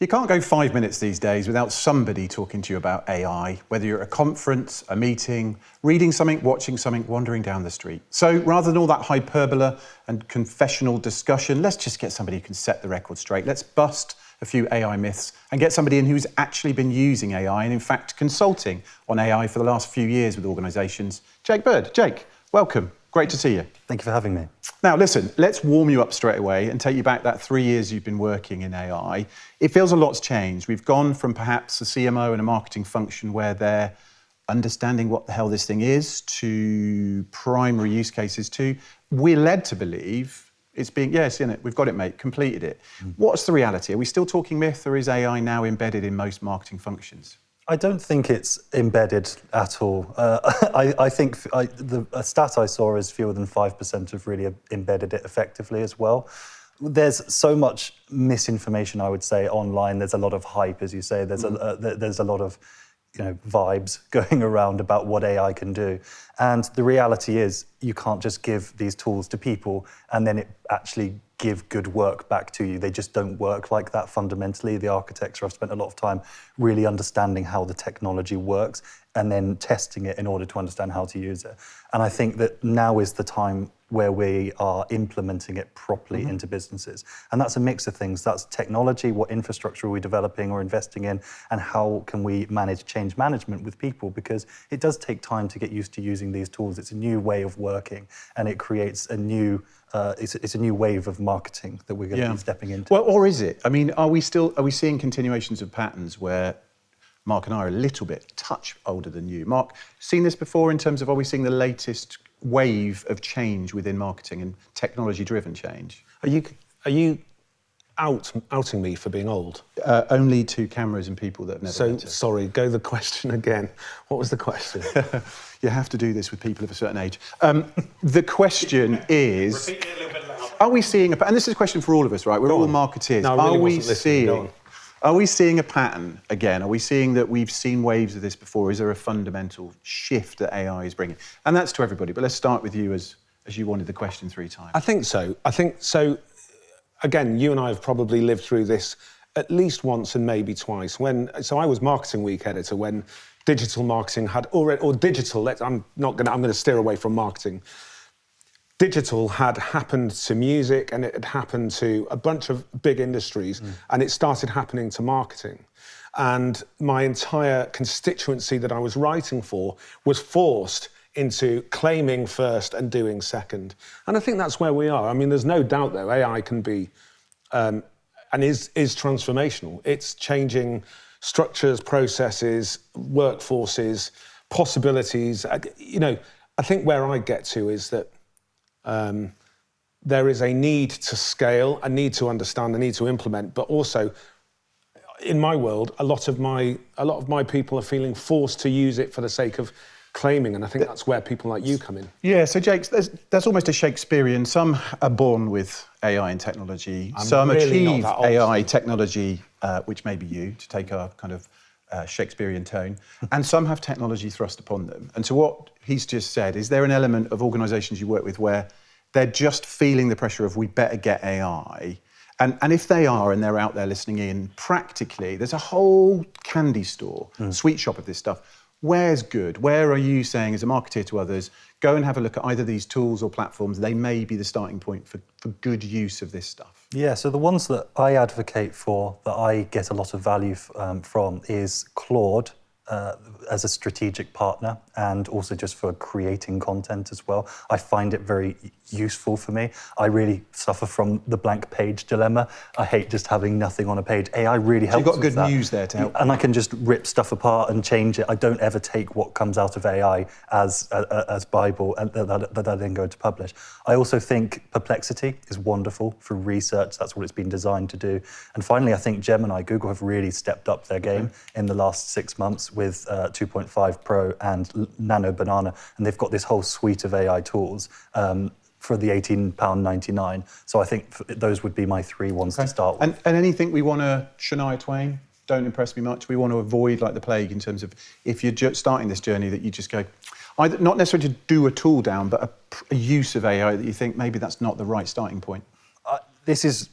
You can't go 5 minutes these days without somebody talking to you about AI, whether you're at a conference, a meeting, reading something, watching something, wandering down the street. So rather than all that hyperbole and confessional discussion, let's just get somebody who can set the record straight. Let's bust a few AI myths and get somebody in who's actually been using AI and in fact consulting on AI for the last few years with organisations. Jake Bird. Jake, welcome. Great to see you. Thank you for having me. Now, listen, let's warm you up straight away and take you back that 3 years you've been working in AI. It feels a lot's changed. We've gone from perhaps a CMO and a marketing function where they're understanding what the hell this thing is to primary use cases to we're led to believe it's being, yes, in it, we've got it, mate, completed it. What's the reality? Are we still talking myth or is AI now embedded in most marketing functions? I don't think it's embedded at all. I think the stat I saw is fewer than 5% have really embedded it effectively as well. There's so much misinformation, I would say, online. There's a lot of hype, as you say. There's a lot of vibes going around about what AI can do. And the reality is you can't just give these tools to people and then it actually give good work back to you. They just don't work like that fundamentally. The architecture, I've spent a lot of time really understanding how the technology works and then testing it in order to understand how to use it. And I think that now is the time where we are implementing it properly into businesses. And that's a mix of things. That's technology, what infrastructure are we developing or investing in, and how can we manage change management with people, because it does take time to get used to using these tools. It's a new way of working and it creates a new it's a new wave of marketing that we're going to be stepping into. Well, or is it? I mean, are we seeing continuations of patterns where Mark and I are a little bit touch older than you? Mark, seen this before in terms of are we seeing the latest wave of change within marketing and technology-driven change? Are you outing me for being old? Only to cameras and people that have never met us. Sorry, go the question again. What was the question? You have to do this with people of a certain age. The question is... Repeat it a little bit louder. Are we seeing and this is a question for all of us, right? We're all marketeers. No, I really wasn't listening. Are we seeing a pattern again? Are we seeing that we've seen waves of this before? Is there a fundamental shift that AI is bringing? And that's to everybody, but let's start with you as you wanted the question 3 times. I think so. Again, you and I have probably lived through this at least once and maybe twice. So I was marketing week editor when digital marketing had already, or digital, I'm going to steer away from marketing. Digital had happened to music and it had happened to a bunch of big industries and it started happening to marketing. And my entire constituency that I was writing for was forced into claiming first and doing second. And I think that's where we are. I mean, there's no doubt though, AI can be, and is transformational. It's changing structures, processes, workforces, possibilities. I think where I get to is that there is a need to scale, a need to understand, a need to implement, but also in my world, a lot of my people are feeling forced to use it for the sake of claiming, and I think that's where people like you come in. Yeah, so Jake, there's almost a Shakespearean, some are born with AI and technology, some really achieve AI technology, which may be you, to take our kind of Shakespearean tone, and some have technology thrust upon them. And to what he's just said, is there an element of organisations you work with where they're just feeling the pressure of we better get AI? And if they are and they're out there listening in, practically, there's a whole candy store, sweet shop of this stuff. Where's good? Where are you saying, as a marketer to others, go and have a look at either these tools or platforms? They may be the starting point for good use of this stuff. Yeah, so the ones that I advocate for, that I get a lot of value from, is Claude as a strategic partner and also just for creating content as well. I find it very useful for me. I really suffer from the blank page dilemma. I hate just having nothing on a page. AI really helps with that. You've got good news there to help. And I can just rip stuff apart and change it. I don't ever take what comes out of AI as Bible and that I then go to publish. I also think Perplexity is wonderful for research. That's what it's been designed to do. And finally, I think Gemini, Google have really stepped up their game in the last 6 months with 2.5 Pro and Nano Banana. And they've got this whole suite of AI tools for the £18.99. So I think those would be my 3 ones to start with. And anything we want to, Shania Twain, don't impress me much. We want to avoid like the plague in terms of if you're starting this journey that you just go, either, not necessarily to do a tool down, but a use of AI that you think maybe that's not the right starting point. This is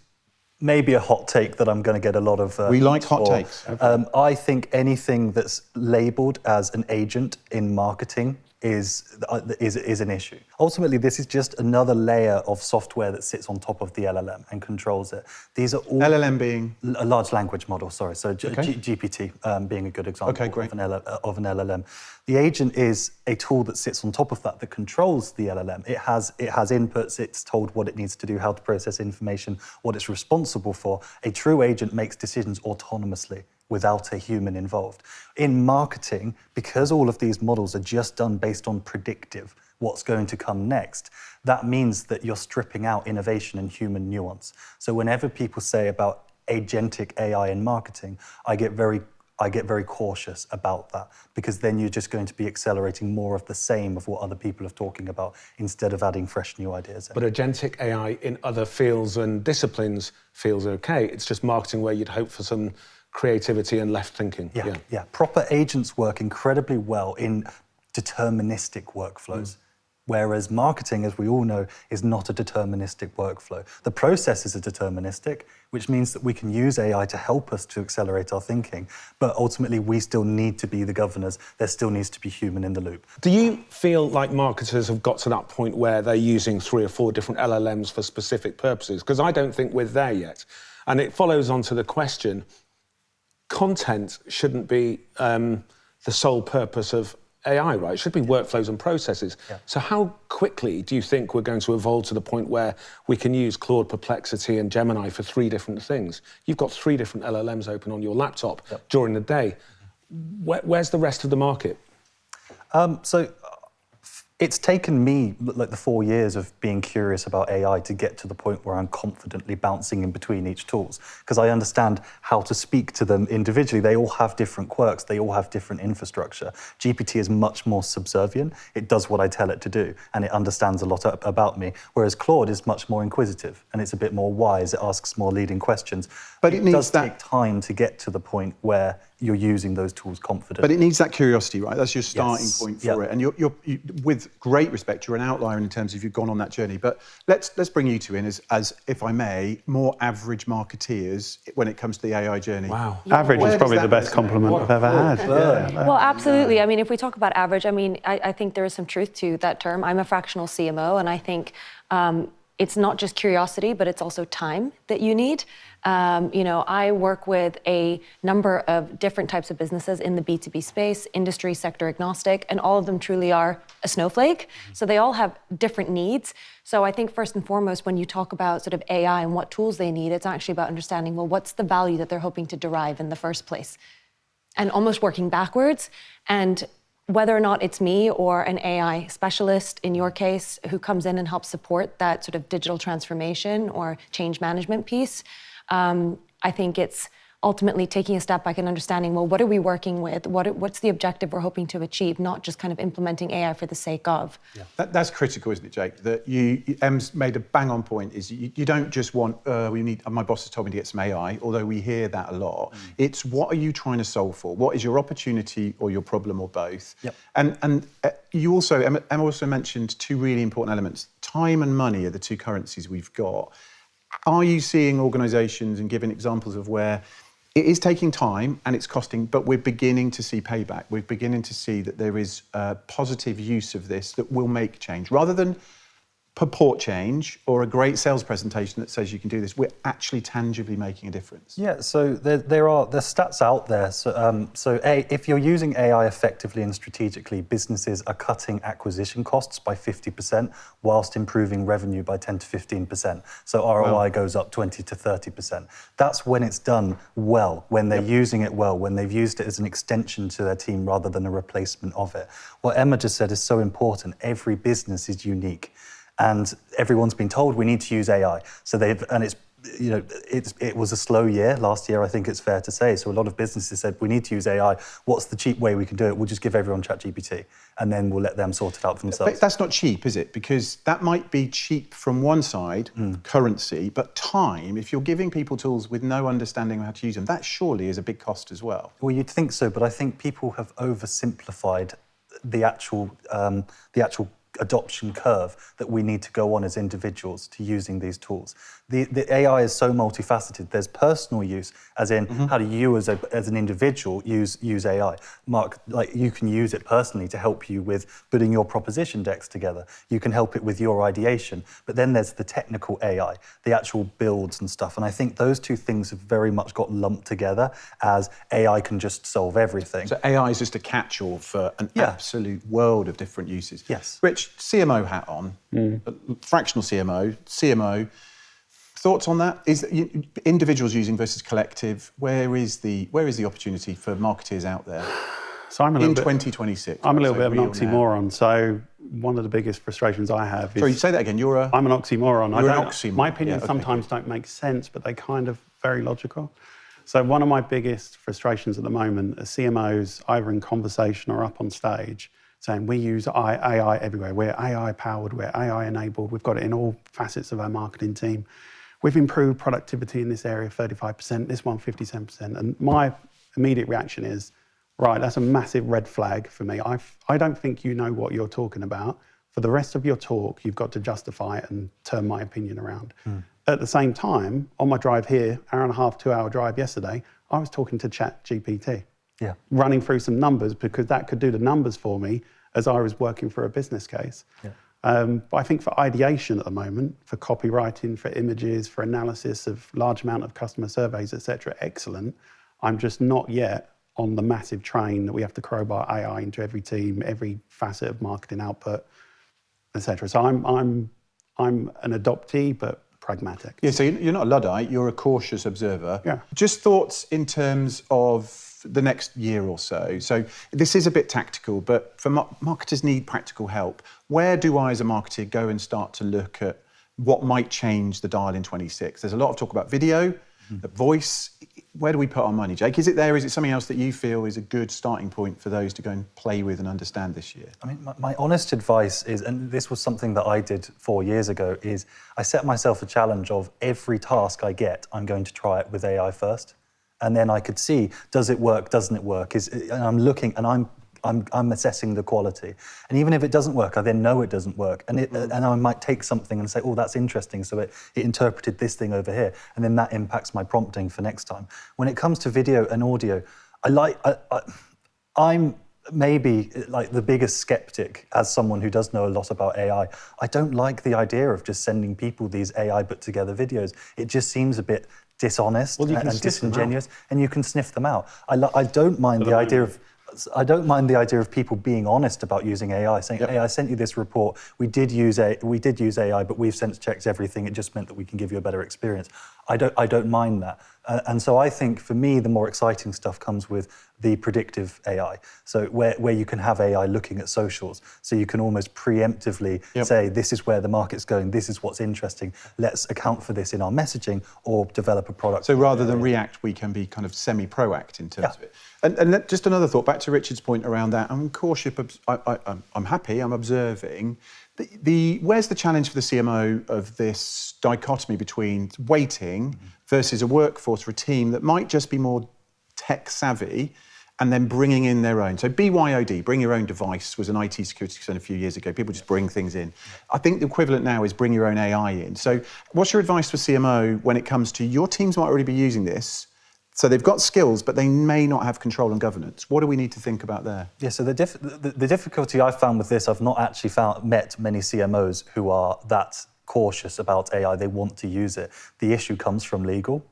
maybe a hot take that I'm going to get a lot of. We like hot for. takes. I think anything that's labelled as an agent in marketing is an issue. Ultimately, this is just another layer of software that sits on top of the LLM and controls it. These are all LLM being a large language model. Sorry, so Okay. GPT being a good example Okay, great. of an LLM. The agent is a tool that sits on top of that controls the LLM. It has inputs. It's told what it needs to do, how to process information, what it's responsible for. A true agent makes decisions autonomously, without a human involved. In marketing, because all of these models are just done based on predictive, what's going to come next, that means that you're stripping out innovation and human nuance. So whenever people say about agentic AI in marketing, I get very cautious about that, because then you're just going to be accelerating more of the same of what other people are talking about instead of adding fresh new ideas in. But agentic AI in other fields and disciplines feels okay. It's just marketing where you'd hope for some creativity and left thinking. Yeah. Proper agents work incredibly well in deterministic workflows. Whereas marketing, as we all know, is not a deterministic workflow. The processes are deterministic, which means that we can use AI to help us to accelerate our thinking. But ultimately, we still need to be the governors. There still needs to be human in the loop. Do you feel like marketers have got to that point where they're using 3 or 4 different LLMs for specific purposes? Because I don't think we're there yet. And it follows on to the question, content shouldn't be the sole purpose of AI, right? It should be workflows and processes. Yeah. So how quickly do you think we're going to evolve to the point where we can use Claude, Perplexity and Gemini for 3 different things? You've got 3 different LLMs open on your laptop during the day. Where's the rest of the market? So it's taken me like the 4 years of being curious about AI to get to the point where I'm confidently bouncing in between each tools, because I understand how to speak to them individually. They all have different quirks. They all have different infrastructure. GPT is much more subservient. It does what I tell it to do, and it understands a lot about me, whereas Claude is much more inquisitive, and it's a bit more wise. It asks more leading questions. But it needs does take time to get to the point where you're using those tools confidently. But it needs that curiosity, right? That's your starting Yes. point for it. And you're, with great respect, you're an outlier in terms of you've gone on that journey. But let's bring you two in as, if I may, more average marketeers when it comes to the AI journey. Wow. Average Where is does probably that the best resonate? compliment I've ever had. Well, absolutely. I mean, if we talk about average, I mean, I think there is some truth to that term. I'm a fractional CMO, and I think it's not just curiosity, but it's also time that you need. I work with a number of different types of businesses in the B2B space, industry sector agnostic, and all of them truly are a snowflake. So they all have different needs. So I think first and foremost, when you talk about sort of AI and what tools they need, it's actually about understanding, well, what's the value that they're hoping to derive in the first place? And almost working backwards. And whether or not it's me or an AI specialist, in your case, who comes in and helps support that sort of digital transformation or change management piece, I think it's ultimately taking a step back and understanding, well, what are we working with? What's the objective we're hoping to achieve, not just kind of implementing AI for the sake of. Yeah. That's critical, isn't it, Jake? That Em's made a bang-on point, is you don't just want, my boss has told me to get some AI, although we hear that a lot. It's what are you trying to solve for? What is your opportunity or your problem or both? Yep. And you also, Emma also mentioned 2 really important elements. Time and money are the 2 currencies we've got. Are you seeing organisations and giving examples of where it is taking time and it's costing, but we're beginning to see payback? We're beginning to see that there is positive use of this that will make change. Rather than purport change or a great sales presentation that says you can do this, we're actually tangibly making a difference. Yeah, so there's stats out there. So if you're using AI effectively and strategically, businesses are cutting acquisition costs by 50% whilst improving revenue by 10 to 15%. So ROI goes up 20 to 30%. That's when it's done well, when they're using it well, when they've used it as an extension to their team rather than a replacement of it. What Emma just said is so important. Every business is unique. And everyone's been told we need to use AI. So it was a slow year last year, I think it's fair to say. So a lot of businesses said, we need to use AI. What's the cheap way we can do it? We'll just give everyone ChatGPT, and then we'll let them sort it out for themselves. But that's not cheap, is it? Because that might be cheap from one side, currency, but time, if you're giving people tools with no understanding of how to use them, that surely is a big cost as well. Well, you'd think so, but I think people have oversimplified the actual adoption curve that we need to go on as individuals to using these tools. The AI is so multifaceted. There's personal use, as in how do you as an individual use AI? Mark, like you can use it personally to help you with putting your proposition decks together. You can help it with your ideation. But then there's the technical AI, the actual builds and stuff. And I think those two things have very much got lumped together as AI can just solve everything. So AI is just a catch-all for an absolute world of different uses. Yes. Rich, CMO hat on, fractional CMO. Thoughts on that? Is individuals using versus collective? Where is the opportunity for marketeers out there So I'm a in little bit, 2026? I'm a little bit of an real now. oxymoron. So one of the biggest frustrations I have is... Sorry, say that again. I'm an oxymoron. You're an oxymoron. My opinions sometimes don't make sense, but they kind of very logical. So one of my biggest frustrations at the moment are CMOs either in conversation or up on stage saying we use AI everywhere. We're AI powered, we're AI enabled. We've got it in all facets of our marketing team. We've improved productivity in this area 35%, this one 57%. And my immediate reaction is, right, that's a massive red flag for me. I don't think you know what you're talking about. For the rest of your talk, you've got to justify it and turn my opinion around. At the same time, on my drive here, hour and a half, 2 hour drive yesterday, I was talking to ChatGPT, running through some numbers because that could do the numbers for me as I was working for a business case. But I think for ideation at the moment, for copywriting, for images, for analysis of large amount of customer surveys, et cetera, excellent. I'm just not yet on the massive train that we have to crowbar AI into every team, every facet of marketing output, et cetera. So I'm an adoptee, but pragmatic. Yeah, so you're not a Luddite, you're a cautious observer. Yeah. Just thoughts in terms of the next year or so. So this is a bit tactical, but for marketers need practical help. Where do I as a marketer go and start to look at what might change the dial in 26? There's a lot of talk about video, voice. Where do we put our money, Jake? Is it there? Is it something else that you feel is a good starting point for those to go and play with and understand this year? I mean, my honest advice is, and this was something that I did 4 years ago, is I set myself a challenge of every task I get, I'm going to try it with AI first. And then I could see, does it work, doesn't it work? And I'm looking and I'm assessing the quality. And even if it doesn't work, I then know it doesn't work. And and I might take something and say, oh, that's interesting. So it interpreted this thing over here. And then that impacts my prompting for next time. When it comes to video and audio, I'm maybe like the biggest skeptic as someone who does know a lot about AI. I don't like the idea of just sending people these AI put together videos. It just seems a bit dishonest and disingenuous, and you can sniff them out. I don't mind the idea of people being honest about using AI, saying, "Hey, I sent you this report. We did use AI, but we've sense checked everything. It just meant that we can give you a better experience." I don't mind that, and so I think for me the more exciting stuff comes with the predictive AI. So where you can have AI looking at socials, so you can almost preemptively say, "This is where the market's going. This is what's interesting. Let's account for this in our messaging or develop a product." So rather than react, we can be kind of semi-proact in terms of it. And just another thought, back to Richard's point around that. I'm cautious. I'm happy. I'm observing. Where's the challenge for the CMO of this dichotomy between waiting versus a workforce or a team that might just be more tech savvy and then bringing in their own? So BYOD, bring your own device, was an IT security concern a few years ago. People just bring things in. I think the equivalent now is bring your own AI in. So what's your advice for CMO when it comes to your teams might already be using this? So they've got skills, but they may not have control and governance. What do we need to think about there? Yeah, so the difficulty I've found with this, I've not actually met many CMOs who are that cautious about AI. They want to use it. The issue comes from legal,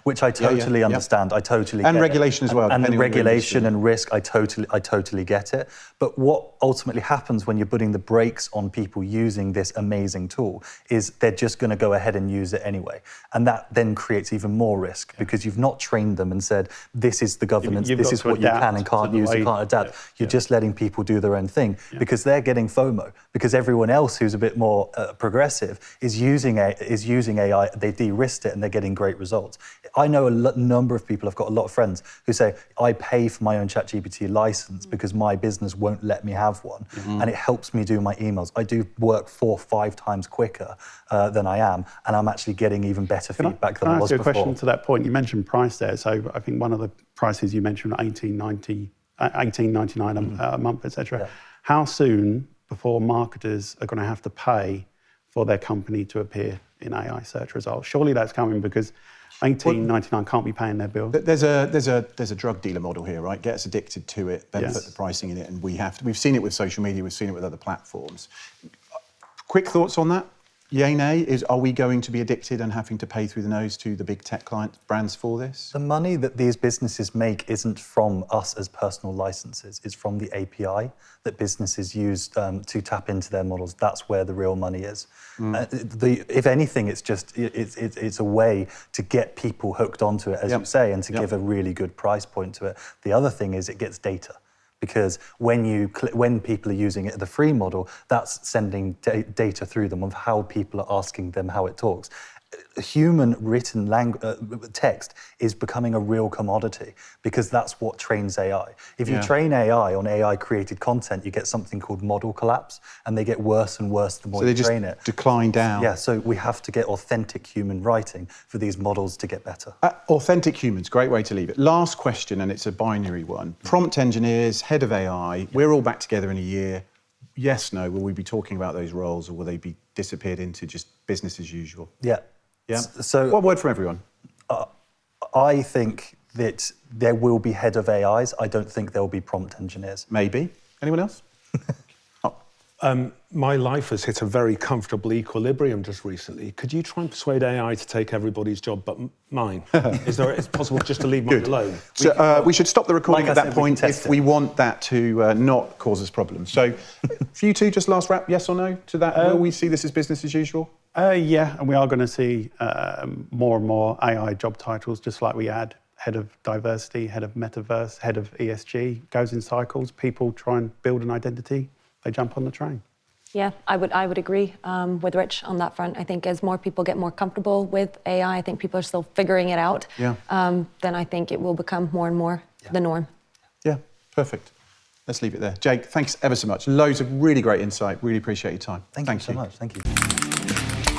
which I totally understand. I totally get and regulation it. as well. And regulation and risk, I totally get it. But what ultimately happens when you're putting the brakes on people using this amazing tool is they're just going to go ahead and use it anyway. And that then creates even more risk because you've not trained them and said, this is the governance, this is what you can and can't use, you can't adapt. You're just letting people do their own thing because they're getting FOMO, because everyone else who's a bit more progressive is using AI, they de-risked it and they're getting great results. I know a number of people, I've got a lot of friends who say, I pay for my own ChatGPT license because my business won't let me have one. And it helps me do my emails. I do work 4 or 5 times quicker than I am, and I'm actually getting even better feedback than I was before. Can I ask you a question to that point? You mentioned price there. So I think one of the prices you mentioned, $18.99 a month, etc. How soon before marketers are going to have to pay for their company to appear in AI search results. Surely that's coming because $18.99 can't be paying their bill. There's a drug dealer model here, right? Get us addicted to it, then Yes. put the pricing in it, and we've seen it with social media, we've seen it with other platforms. Quick thoughts on that? Yay, nay? Are we going to be addicted and having to pay through the nose to the big tech client brands for this? The money that these businesses make isn't from us as personal licenses, it's from the API that businesses use to tap into their models. That's where the real money is. If anything, it's a way to get people hooked onto it, as you say, and to give a really good price point to it. The other thing is it gets data. Because when people are using it, the free model, that's sending data through them of how people are asking them how it talks. Human written text is becoming a real commodity because that's what trains AI. If you train AI on AI created content, you get something called model collapse, and they get worse and worse the more you train it. Decline down. Yeah, so we have to get authentic human writing for these models to get better. Authentic humans, great way to leave it. Last question, and it's a binary one. Prompt engineers, head of AI, we're all back together in a year. Yes, no, will we be talking about those roles, or will they be disappeared into just business as usual? Yeah. Yeah. So one word from everyone. I think that there will be head of AIs. I don't think there will be prompt engineers. Maybe. Anyone else? My life has hit a very comfortable equilibrium just recently. Could you try and persuade AI to take everybody's job but mine? Is it possible just to leave mine alone? So we should stop the recording Like at I that said, we can point test if it. we want that to not cause us problems. So for you two, just last wrap, yes or no to that? Will we see this as business as usual? Yeah, and we are going to see more and more AI job titles, just like we had head of diversity, head of metaverse, head of ESG. Goes in cycles. People try and build an identity, they jump on the train. Yeah, I would agree with Rich on that front. I think as more people get more comfortable with AI, I think people are still figuring it out. Yeah. Then I think it will become more and more the norm. Yeah, perfect. Let's leave it there. Jake, thanks ever so much. Loads of really great insight. Really appreciate your time. Thank you so much. Thank you.